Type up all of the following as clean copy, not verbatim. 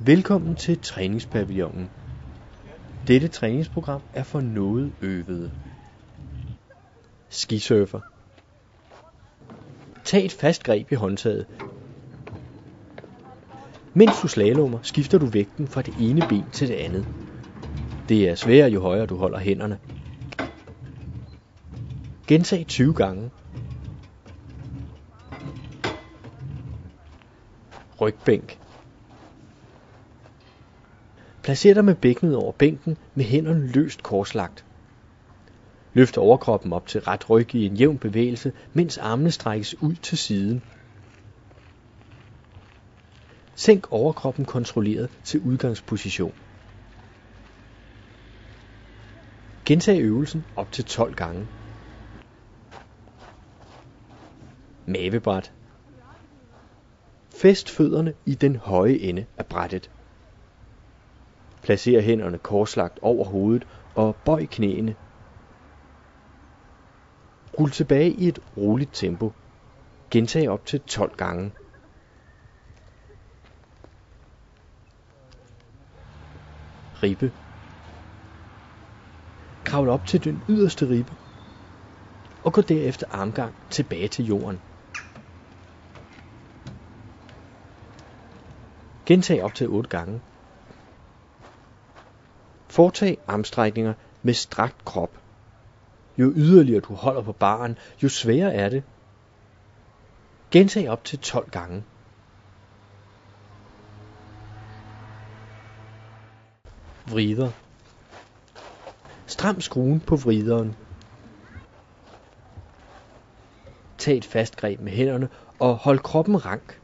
Velkommen til træningspavillonen. Dette træningsprogram er for noget øvede. Skisurfer. Tag et fast greb i håndtaget. Mens du slalommer, skifter du vægten fra det ene ben til det andet. Det er sværere, jo højere du holder hænderne. Gentag 20 gange. Rygbænk. Placer dig med bækkenet over bænken med hænderne løst korslagt. Løft overkroppen op til ret ryg i en jævn bevægelse, mens armene strækkes ud til siden. Sænk overkroppen kontrolleret til udgangsposition. Gentag øvelsen op til 12 gange. Mavebræt. Fæst fødderne i den høje ende af brættet. Placer hænderne korslagt over hovedet og bøj knæene. Rul tilbage i et roligt tempo. Gentag op til 12 gange. Ribbe. Kravl op til den yderste ribbe og gå derefter armgang tilbage til jorden. Gentag op til 8 gange. Foretag armstrækninger med strakt krop. Jo yderligere du holder på barren, jo sværere er det. Gentag op til 12 gange. Vrider. Stram skruen på vrideren. Tag et fast greb med hænderne og hold kroppen rank.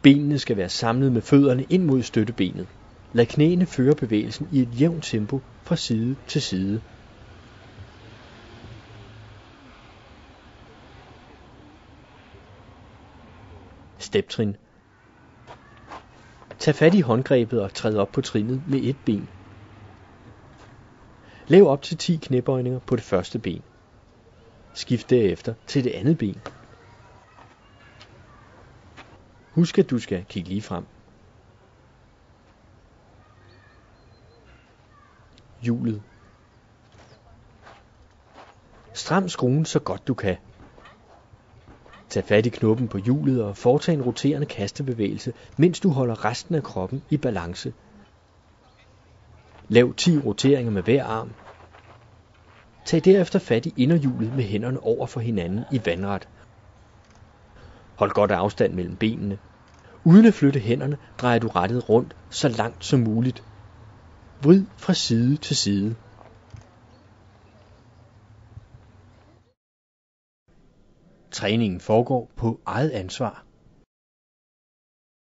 Benene skal være samlet med fødderne ind mod støttebenet. Lad knæene føre bevægelsen i et jævnt tempo fra side til side. Steptrin. Tag fat i håndgrebet og træd op på trinnet med et ben. Lav op til 10 knæbøjninger på det første ben. Skift derefter til det andet ben. Husk, at du skal kigge lige frem. Hjulet. Stram skruen så godt du kan. Tag fat i knoppen på hjulet og foretag en roterende kastebevægelse, mens du holder resten af kroppen i balance. Lav 10 roteringer med hver arm. Tag derefter fat i inderhjulet med hænderne over for hinanden i vandret. Hold godt afstand mellem benene. Uden at flytte hænderne, drejer du rattet rundt så langt som muligt. Vrid fra side til side. Træningen foregår på eget ansvar.